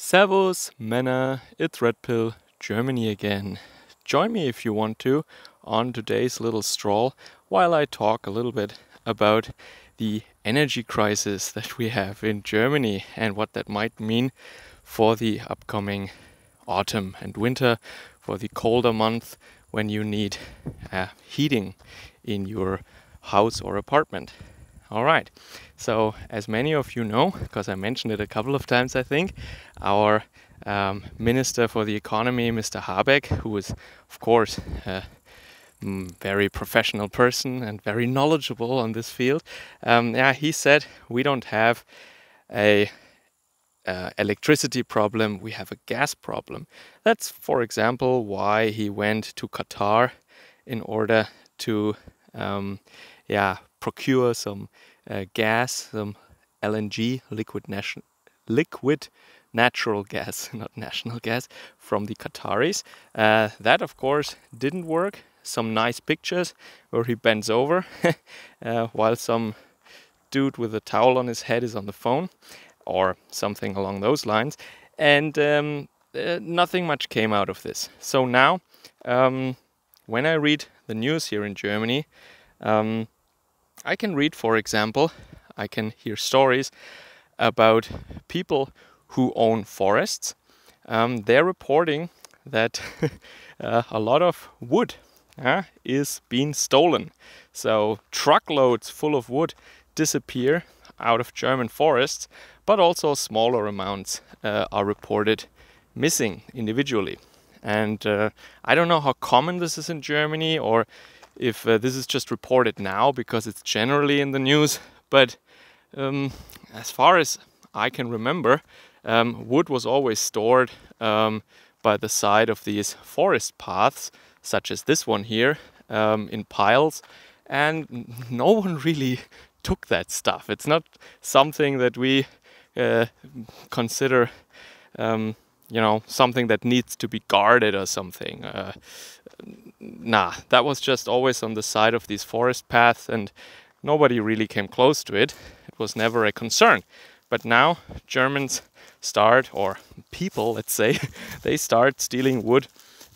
Servus, Männer, it's Red Pill, Germany again. Join me if you want to on today's little stroll while I talk a little bit about the energy crisis that we have in Germany and what that might mean for the upcoming autumn and winter, for the colder month when you need heating in your house or apartment. All right, so as many of you know, because I mentioned it a couple of times, I think, our Minister for the Economy, Mr. Habeck, who is, of course, a very professional person and very knowledgeable on this field, he said we don't have a electricity problem, we have a gas problem. That's, for example, why he went to Qatar in order to procure some gas, some LNG, liquid natural gas, not national gas, from the Qataris. That, of course, didn't work. Some nice pictures where he bends over while some dude with a towel on his head is on the phone, or something along those lines. And nothing much came out of this. So now, when I read the news here in Germany, I can read, for example, I can hear stories about people who own forests. They're reporting that a lot of wood is being stolen. So truckloads full of wood disappear out of German forests, but also smaller amounts are reported missing individually. And I don't know how common this is in Germany, or if this is just reported now because it's generally in the news, but as far as I can remember, wood was always stored by the side of these forest paths, such as this one here, in piles, and no one really took that stuff. It's not something that we consider something that needs to be guarded or something. That was just always on the side of these forest paths, and nobody really came close to it. It was never a concern. But now Germans start, or people, let's say, they start stealing wood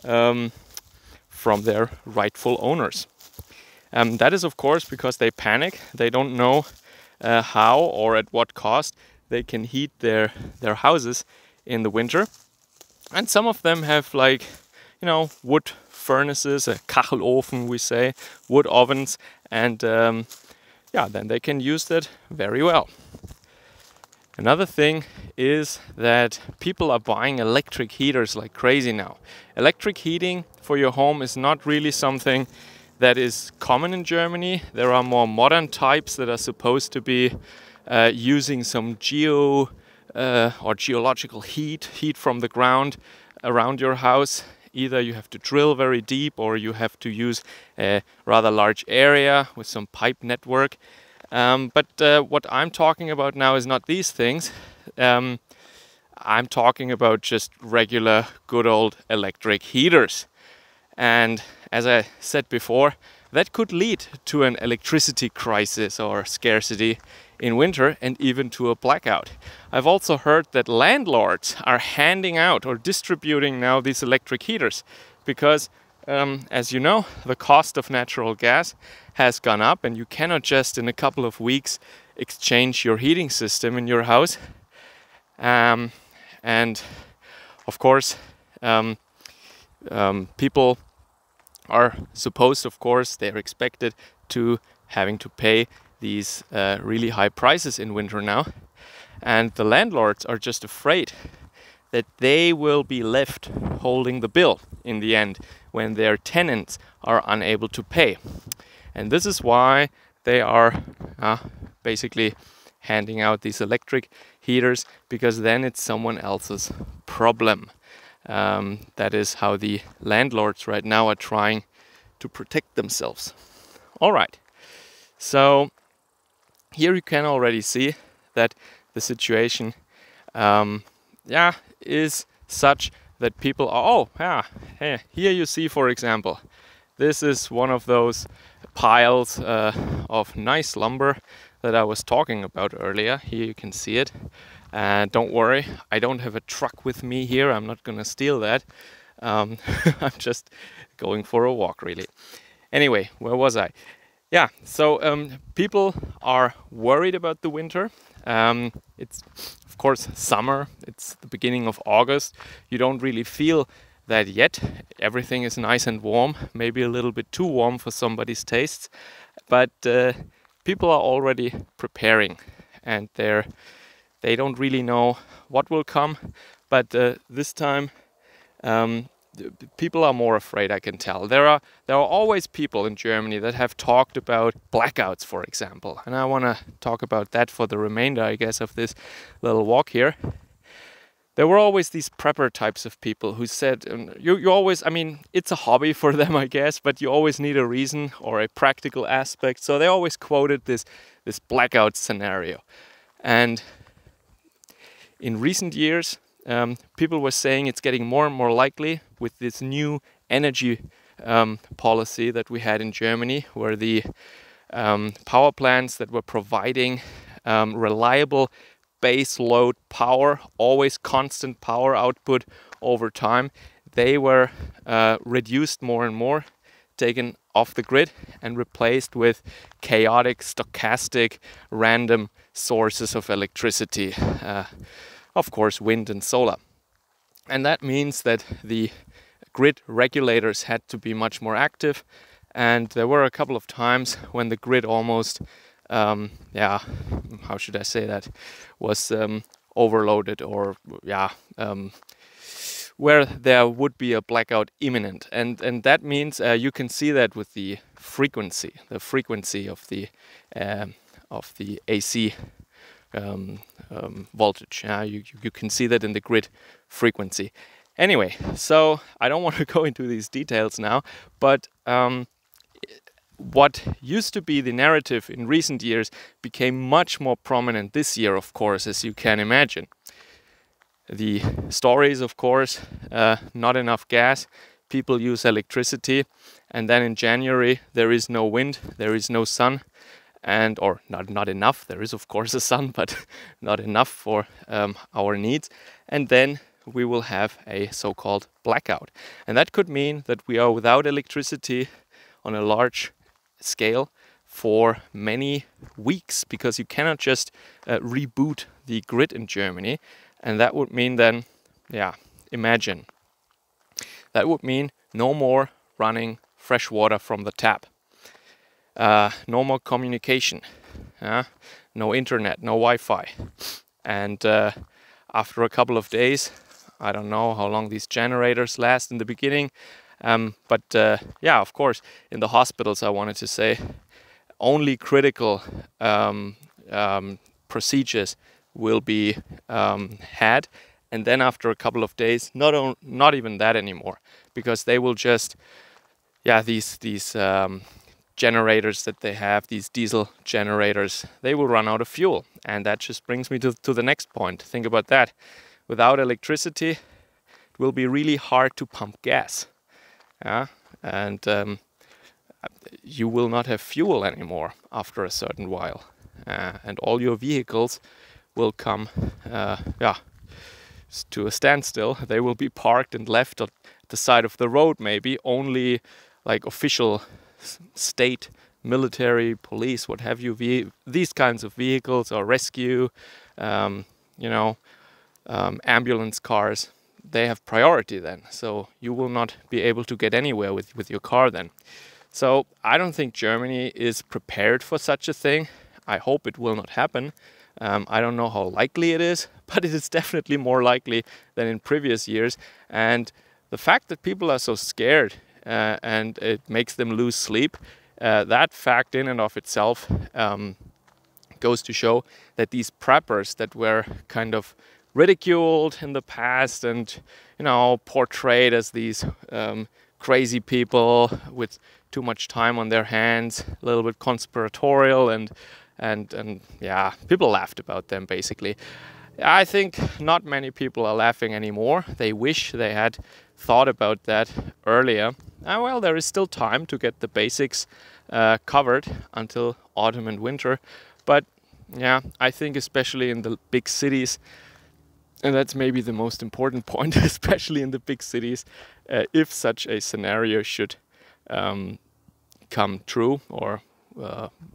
from their rightful owners. That is, of course, because they panic. They don't know how or at what cost they can heat their houses in the winter. And some of them have, wood furnaces, a Kachelofen, we say, wood ovens, and then they can use that very well. Another thing is that people are buying electric heaters like crazy now. Electric heating for your home is not really something that is common in Germany. There are more modern types that are supposed to be using some geological heat from the ground around your house. Either you have to drill very deep, or you have to use a rather large area with some pipe network. But what I'm talking about now is not these things. I'm talking about just regular, good old electric heaters. And as I said before, that could lead to an electricity crisis or scarcity in winter, and even to a blackout. I've also heard that landlords are handing out or distributing now these electric heaters because, as you know, the cost of natural gas has gone up, and you cannot just in a couple of weeks exchange your heating system in your house. And of course, people are supposed, of course, they're expected to having to pay these really high prices in winter now. And the landlords are just afraid that they will be left holding the bill in the end when their tenants are unable to pay. And this is why they are basically handing out these electric heaters, because then it's someone else's problem. That is how the landlords right now are trying to protect themselves. All right, so here you can already see that the situation is such that people are, here you see, for example, this is one of those piles of nice lumber that I was talking about earlier. Here you can see it. Don't worry, I don't have a truck with me here. I'm not gonna steal that. I'm just going for a walk, really. Anyway, where was I? Yeah, so people are worried about the winter. It's, of course, summer. It's the beginning of August. You don't really feel that yet. Everything is nice and warm, maybe a little bit too warm for somebody's tastes. But people are already preparing, and they don't really know what will come. But this time, people are more afraid, I can tell. There are always people in Germany that have talked about blackouts, for example. And I want to talk about that for the remainder, I guess, of this little walk here. There were always these prepper types of people who said, you always, I mean, it's a hobby for them, I guess, but you always need a reason or a practical aspect. So they always quoted this blackout scenario. And in recent years, people were saying it's getting more and more likely with this new energy policy that we had in Germany, where the power plants that were providing reliable base load power, always constant power output over time, they were reduced more and more, taken off the grid and replaced with chaotic, stochastic, random sources of electricity. Of course, wind and solar. And that means that the grid regulators had to be much more active. And there were a couple of times when the grid almost, how should I say that, was overloaded, or where there would be a blackout imminent. And that means you can see that with the frequency of the AC voltage. You can see that in the grid frequency. Anyway, so I don't want to go into these details now, but what used to be the narrative in recent years became much more prominent this year, of course, as you can imagine. The stories, of course, not enough gas, people use electricity, and then in January there is no wind, there is no sun, or not enough. There is, of course, a sun, but not enough for our needs. And then we will have a so-called blackout. And that could mean that we are without electricity on a large scale for many weeks, because you cannot just reboot the grid in Germany. And that would mean then, imagine. That would mean no more running fresh water from the tap. No more communication, no internet, no Wi-Fi. And after a couple of days, I don't know how long these generators last in the beginning, but of course, in the hospitals, I wanted to say, only critical procedures will be had. And then after a couple of days, not even that anymore, because they will just, these generators that they have, these diesel generators, they will run out of fuel. And that just brings me to the next point. Think about that. Without electricity, it will be really hard to pump gas. And you will not have fuel anymore after a certain while. And all your vehicles will come to a standstill. They will be parked and left on the side of the road, maybe. Only like official state, military, police, what have you, these kinds of vehicles, or rescue, ambulance cars, they have priority then. So you will not be able to get anywhere with your car then. So I don't think Germany is prepared for such a thing. I hope it will not happen. I don't know how likely it is, but it is definitely more likely than in previous years. And the fact that people are so scared and it makes them lose sleep, that fact in and of itself goes to show that these preppers that were kind of ridiculed in the past and, portrayed as these crazy people with too much time on their hands, a little bit conspiratorial, and people laughed about them basically. I think not many people are laughing anymore. They wish they had thought about that earlier. Well, there is still time to get the basics covered until autumn and winter, but Yeah, I think especially in the big cities, and that's maybe the most important point, especially in the big cities, if such a scenario should um, come true or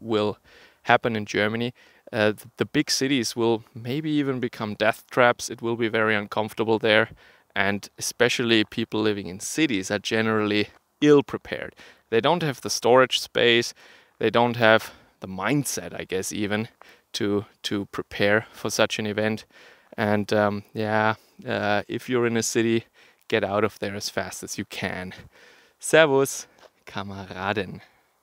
will happen in Germany, the big cities will maybe even become death traps. It will be very uncomfortable there, and especially people living in cities are generally ill prepared. They don't have the storage space, they don't have the mindset, I guess, even to prepare for such an event. And if you're in a city, get out of there as fast as you can. Servus, Kameraden.